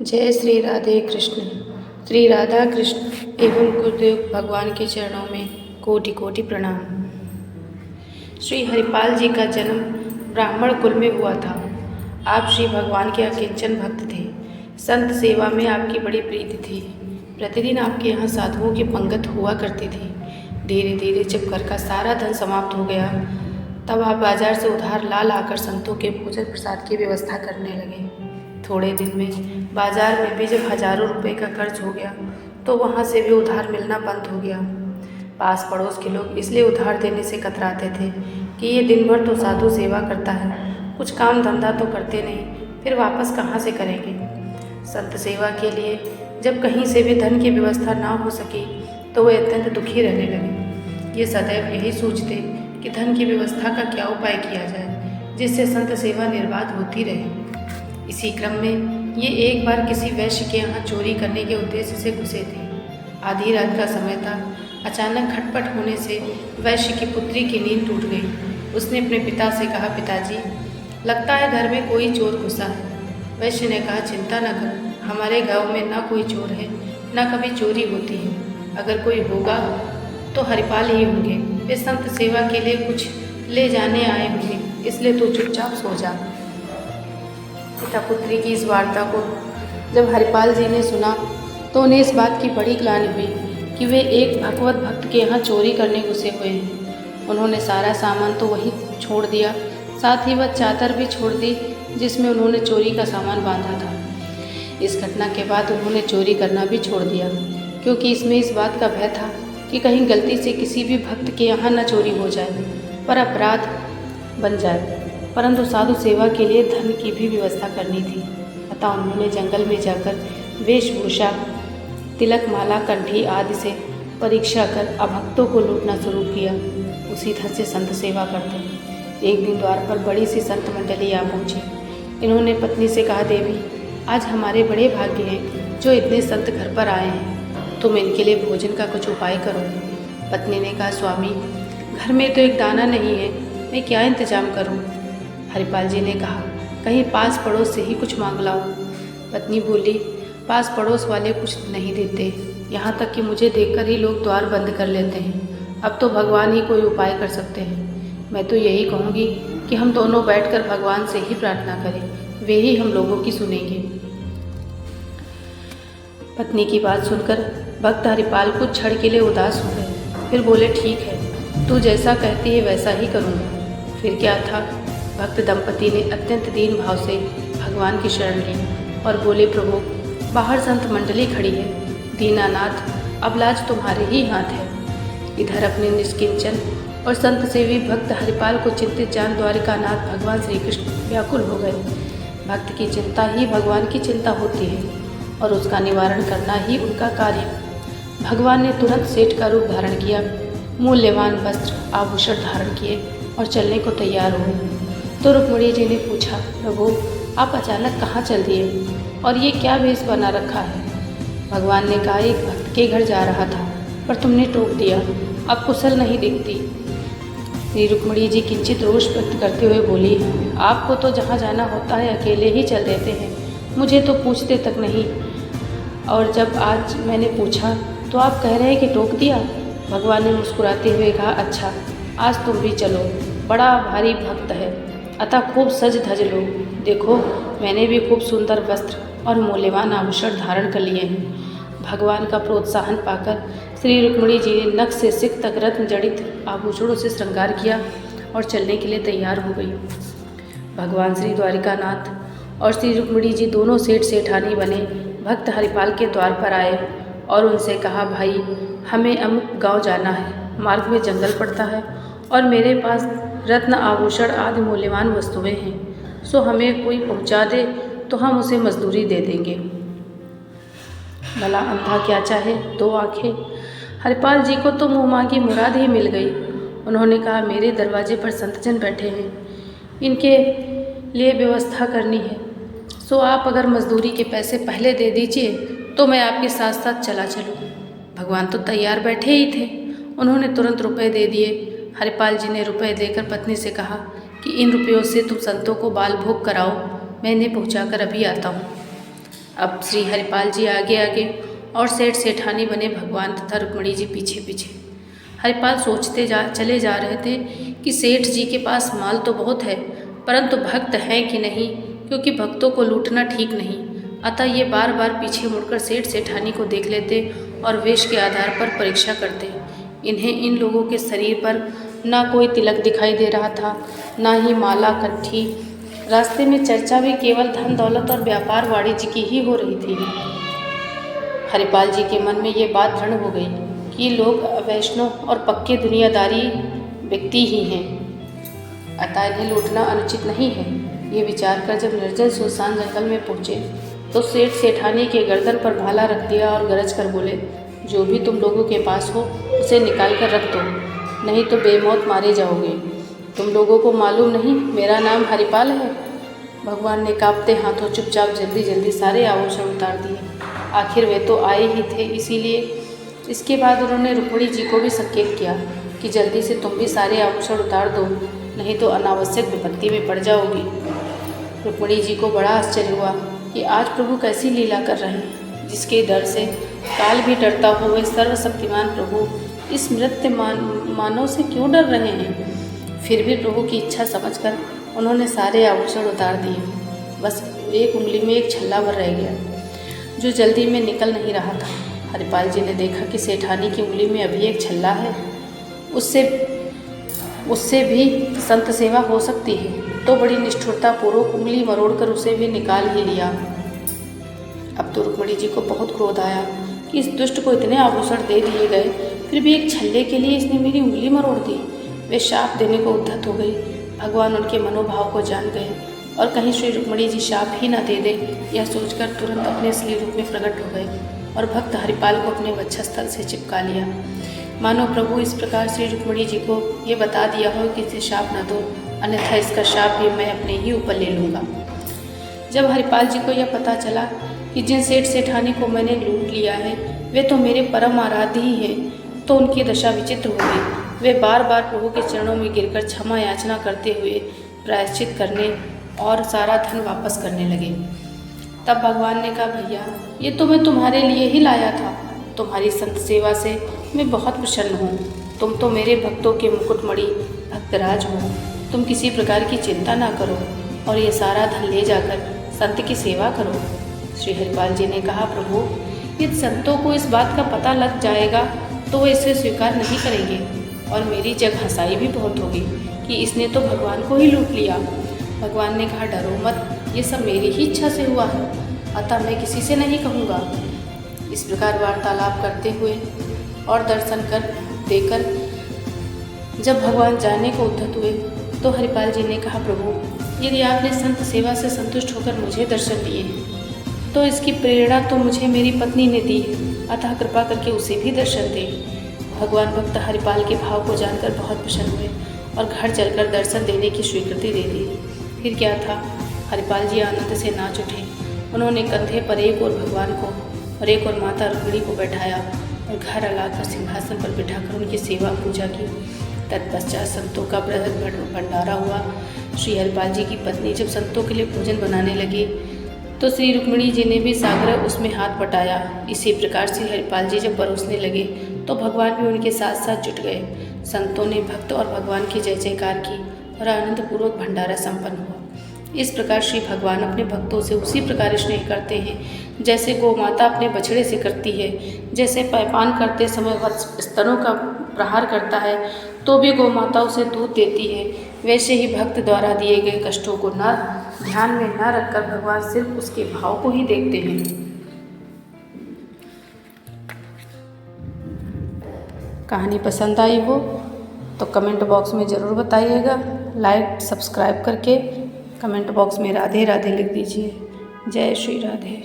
जय श्री राधे कृष्ण। श्री राधा कृष्ण एवं गुरुदेव भगवान के चरणों में कोटि कोटि प्रणाम। श्री हरिपाल जी का जन्म ब्राह्मण कुल में हुआ था। आप श्री भगवान के अकिंचन भक्त थे। संत सेवा में आपकी बड़ी प्रीति थी। प्रतिदिन आपके यहाँ साधुओं की पंगत हुआ करती थी। धीरे धीरे जब घर का सारा धन समाप्त हो गया तब आप बाजार से उधार ला लाकर संतों के भोजन प्रसाद की व्यवस्था करने लगे। थोड़े दिन में बाजार में भी जब हजारों रुपए का खर्च हो गया तो वहाँ से भी उधार मिलना बंद हो गया। पास पड़ोस के लोग इसलिए उधार देने से कतराते थे कि ये दिन भर तो साधु सेवा करता है, कुछ काम धंधा तो करते नहीं, फिर वापस कहाँ से करेंगे। संत सेवा के लिए जब कहीं से भी धन की व्यवस्था ना हो सकी तो वे अत्यंत दुखी रहने लगे। ये सदैव यही सोचते कि धन की व्यवस्था का क्या उपाय किया जाए जिससे संत सेवा निर्बाध होती रहे। इसी क्रम में ये एक बार किसी वैश्य के यहाँ चोरी करने के उद्देश्य से घुसे थे। आधी रात का समय था। अचानक खटपट होने से वैश्य की पुत्री की नींद टूट गई। उसने अपने पिता से कहा, पिताजी, लगता है घर में कोई चोर घुसा है। वैश्य ने कहा, चिंता न करो, हमारे गांव में ना कोई चोर है ना कभी चोरी होती है। अगर कोई होगा तो हरिपाल ही होंगे। वे संत सेवा के लिए कुछ ले जाने आए होंगे, इसलिए तू चुपचाप सो जा। पिता पुत्री की इस वार्ता को जब हरिपाल जी ने सुना तो उन्हें इस बात की बड़ी ग्लानि हुई कि वे एक भगवत भक्त के यहाँ चोरी करने घुसे हुए हैं। उन्होंने सारा सामान तो वहीं छोड़ दिया, साथ ही वह चादर भी छोड़ दी जिसमें उन्होंने चोरी का सामान बांधा था। इस घटना के बाद उन्होंने चोरी करना भी छोड़ दिया, क्योंकि इसमें इस बात का भय था कि कहीं गलती से किसी भी भक्त के यहाँ न चोरी हो जाए पर अपराध बन जाए। परंतु साधु सेवा के लिए धन की भी व्यवस्था करनी थी। अतः उन्होंने जंगल में जाकर वेशभूषा, तिलक, माला, कंठी आदि से परीक्षा कर अभक्तों को लूटना शुरू किया। उसी धन से संत सेवा करते। एक दिन द्वार पर बड़ी सी संत मंडली आ पहुंची। इन्होंने पत्नी से कहा, देवी, आज हमारे बड़े भाग्य हैं जो इतने संत घर पर आए हैं। तुम इनके लिए भोजन का कुछ उपाय करो। पत्नी ने कहा, स्वामी, घर में तो एक दाना नहीं है, मैं क्या इंतजाम करूं? हरिपाल जी ने कहा, कहीं पास पड़ोस से ही कुछ मांग लाओ। पत्नी बोली, पास पड़ोस वाले कुछ नहीं देते, यहाँ तक कि मुझे देखकर ही लोग द्वार बंद कर लेते हैं। अब तो भगवान ही कोई उपाय कर सकते हैं। मैं तो यही कहूँगी कि हम दोनों बैठकर भगवान से ही प्रार्थना करें, वे ही हम लोगों की सुनेंगे। पत्नी की बात सुनकर भक्त हरिपाल कुछ क्षण के लिए उदास हो गए। फिर बोले, ठीक है, तू जैसा कहती है वैसा ही करूँगा। फिर क्या था, भक्त दंपति ने अत्यंत दीन भाव से भगवान की शरण ली और बोले, प्रभु, बाहर संत मंडली खड़ी है, दीनानाथ, अब लाज तुम्हारे ही हाथ है। इधर अपने निष्किंचन और संत सेवी भक्त हरिपाल को चिंतित जान द्वारिकानाथ भगवान श्री कृष्ण व्याकुल हो गए। भक्त की चिंता ही भगवान की चिंता होती है और उसका निवारण करना ही उनका कार्य। भगवान ने तुरंत सेठ का रूप धारण किया, मूल्यवान वस्त्र आभूषण धारण किए और चलने को तैयार हुए। तो रुक्मिणी जी ने पूछा, प्रभु, आप अचानक कहाँ चल दिए और ये क्या वेश बना रखा है? भगवान ने कहा, एक भक्त के घर जा रहा था पर तुमने टोक दिया, अब कुशल नहीं दिखती। श्री रुक्मिणी जी किंचित रोष व्यक्त करते हुए बोली, आपको तो जहाँ जाना होता है अकेले ही चल देते हैं, मुझे तो पूछते तक नहीं। और जब आज मैंने पूछा तो आप कह रहे हैं कि टोक दिया। भगवान ने मुस्कुराते हुए कहा, अच्छा, आज तुम भी चलो, बड़ा भारी भक्त है, अतः खूब सज धज लो। देखो, मैंने भी खूब सुंदर वस्त्र और मूल्यवान आभूषण धारण कर लिए हैं। भगवान का प्रोत्साहन पाकर श्री रुक्मिणी जी ने नख से सिख तक रत्न जड़ित आभूषणों से श्रृंगार किया और चलने के लिए तैयार हो गई। भगवान श्री द्वारिकानाथ और श्री रुक्मिणी जी दोनों सेठ सेठानी बने भक्त हरिपाल के द्वार पर आए और उनसे कहा, भाई, हमें अमुक गांव जाना है, मार्ग में जंगल पड़ता है और मेरे पास रत्न आभूषण आदि मूल्यवान वस्तुएं हैं, सो हमें कोई पहुंचा दे तो हम उसे मजदूरी दे देंगे। भला अंधा क्या चाहे, दो आंखें। हरिपाल जी को तो मुँह मांगी मुराद ही मिल गई। उन्होंने कहा, मेरे दरवाजे पर संतजन बैठे हैं, इनके लिए व्यवस्था करनी है, सो आप अगर मजदूरी के पैसे पहले दे दीजिए तो मैं आपके साथ साथ चला चलूँ। भगवान तो तैयार बैठे ही थे। उन्होंने तुरंत रुपए दे दिए। हरिपाल जी ने रुपए देकर पत्नी से कहा कि इन रुपयों से तुम संतों को बाल भोग कराओ, मैं इन्हें पहुँचा कर अभी आता हूँ। अब श्री हरिपाल जी आगे आगे और सेठ सेठानी बने भगवान तथा रुक्मिणी जी पीछे पीछे। हरिपाल सोचते चले जा रहे थे कि सेठ जी के पास माल तो बहुत है, परंतु भक्त हैं कि नहीं, क्योंकि भक्तों को लूटना ठीक नहीं। अतः ये बार बार पीछे मुड़कर सेठ सेठानी को देख लेते और वेश के आधार पर परीक्षा करते। इन्हें इन लोगों के शरीर पर ना कोई तिलक दिखाई दे रहा था, ना ही माला कंठी। रास्ते में चर्चा भी केवल धन दौलत और व्यापार वाणिज्य की ही हो रही थी। हरिपाल जी के मन में ये बात दृढ़ हो गई कि लोग वैष्णव और पक्के दुनियादारी व्यक्ति ही हैं, अतः इन्हें लूटना अनुचित नहीं है। ये विचार कर जब निर्जन सुनसान जंगल में पहुँचे तो सेठ सेठानी के गर्दन पर भाला रख दिया और गरज कर बोले, जो भी तुम लोगों के पास हो उसे निकाल कर रख दो, नहीं तो बेमौत मारे जाओगे। तुम लोगों को मालूम नहीं मेरा नाम हरिपाल है। भगवान ने कांपते हाथों चुपचाप जल्दी जल्दी सारे आभूषण उतार दिए। आखिर वे तो आए ही थे, इसीलिए। इसके बाद उन्होंने रुक्मिणी जी को भी संकेत किया कि जल्दी से तुम भी सारे आभूषण उतार दो, नहीं तो अनावश्यक विपत्ति में पड़ जाओगी। रुक्मिणी जी को बड़ा आश्चर्य हुआ कि आज प्रभु कैसी लीला कर रहे हैं, जिसके डर से काल भी डरता हो वे सर्वशक्तिमान प्रभु इस मृत्य मानव से क्यों डर रहे हैं। फिर भी प्रभु की इच्छा समझकर उन्होंने सारे आभूषण उतार दिए। बस एक उंगली में एक छल्ला भर रह गया, जो जल्दी में निकल नहीं रहा था। हरिपाल जी ने देखा कि सेठानी की उंगली में अभी एक छल्ला है, उससे भी संत सेवा हो सकती है, तो बड़ी निष्ठुरता पूर्वक उंगली मरोड़कर उसे भी निकाल ही लिया। अब तो रुक्मिणी जी को बहुत क्रोध आया कि इस दुष्ट को इतने आभूषण दे दिए गए, फिर भी एक छल्ले के लिए इसने मेरी उंगली मरोड़ दी। वे शाप देने को उद्धत हो गई। भगवान उनके मनोभाव को जान गए और कहीं श्री रुक्मिणी जी शाप ही न दे दे, यह सोचकर तुरंत अपने असली रूप में प्रकट हो गए और भक्त हरिपाल को अपने वक्षस्थल से चिपका लिया। मानो प्रभु इस प्रकार श्री रुक्मिणी जी को ये बता दिया हो कि इसे शाप न दो, अन्यथा इसका शाप भी मैं अपने ही ऊपर ले लूँगा। जब हरिपाल जी को यह पता चला कि जिन सेठ सेठानी को मैंने लूट लिया है वे तो मेरे परम आराध्य ही हैं, तो उनकी दशा विचित्र हो गई। वे बार बार प्रभु के चरणों में गिरकर क्षमा याचना करते हुए प्रायश्चित करने और सारा धन वापस करने लगे। तब भगवान ने कहा, भैया ये तो मैं तुम्हारे लिए ही लाया था। तुम्हारी संत सेवा से मैं बहुत प्रसन्न हूँ। तुम तो मेरे भक्तों के मुकुटमणि भक्तराज हो। तुम किसी प्रकार की चिंता ना करो और ये सारा धन ले जाकर संत की सेवा करो। श्री हरिपाल जी ने कहा, प्रभु यदि संतों को इस बात का पता लग जाएगा तो वे इसे स्वीकार नहीं करेंगे और मेरी जग हंसाई भी बहुत होगी कि इसने तो भगवान को ही लूट लिया। भगवान ने कहा, डरो मत, ये सब मेरी ही इच्छा से हुआ है, अतः मैं किसी से नहीं कहूँगा। इस प्रकार वार्तालाप करते हुए और दर्शन देकर जब भगवान जाने को उद्धत हुए तो हरिपाल जी ने कहा, प्रभु यदि आपने संत सेवा से संतुष्ट होकर मुझे दर्शन दिए तो इसकी प्रेरणा तो मुझे मेरी पत्नी ने दी, अतः कृपा करके उसे भी दर्शन दें। भगवान भक्त हरिपाल के भाव को जानकर बहुत प्रसन्न हुए और घर चलकर दर्शन देने की स्वीकृति दे दी। फिर क्या था, हरिपाल जी आनंद से नाच उठे। उन्होंने कंधे पर एक और भगवान को और एक और माता रुक्मिणी को बैठाया और घर लाकर सिंहासन पर बिठाकर उनकी सेवा पूजा की। तत्पश्चात संतों का बृहद भंडारा हुआ। श्री हरिपाल जी की पत्नी जब संतों के लिए भोजन बनाने लगी तो श्री रुक्मिणी जी ने भी साग्रह उसमें हाथ बटाया। इसी प्रकार से हरिपाल जी जब परोसने लगे तो भगवान भी उनके साथ साथ जुट गए। संतों ने भक्त और भगवान की जय जयकार की और आनंदपूर्वक भंडारा संपन्न हुआ। इस प्रकार श्री भगवान अपने भक्तों से उसी प्रकार स्नेह करते हैं जैसे गौ माता अपने बछड़े से करती है। जैसे पायपान करते समय स्तनों का प्रहार करता है तो भी गौ माता उसे दूध देती है, वैसे ही भक्त द्वारा दिए गए कष्टों को न ध्यान में न रखकर भगवान सिर्फ उसके भाव को ही देखते हैं। कहानी पसंद आई हो तो कमेंट बॉक्स में ज़रूर बताइएगा। लाइक सब्सक्राइब करके कमेंट बॉक्स में राधे राधे लिख दीजिए। जय श्री राधे।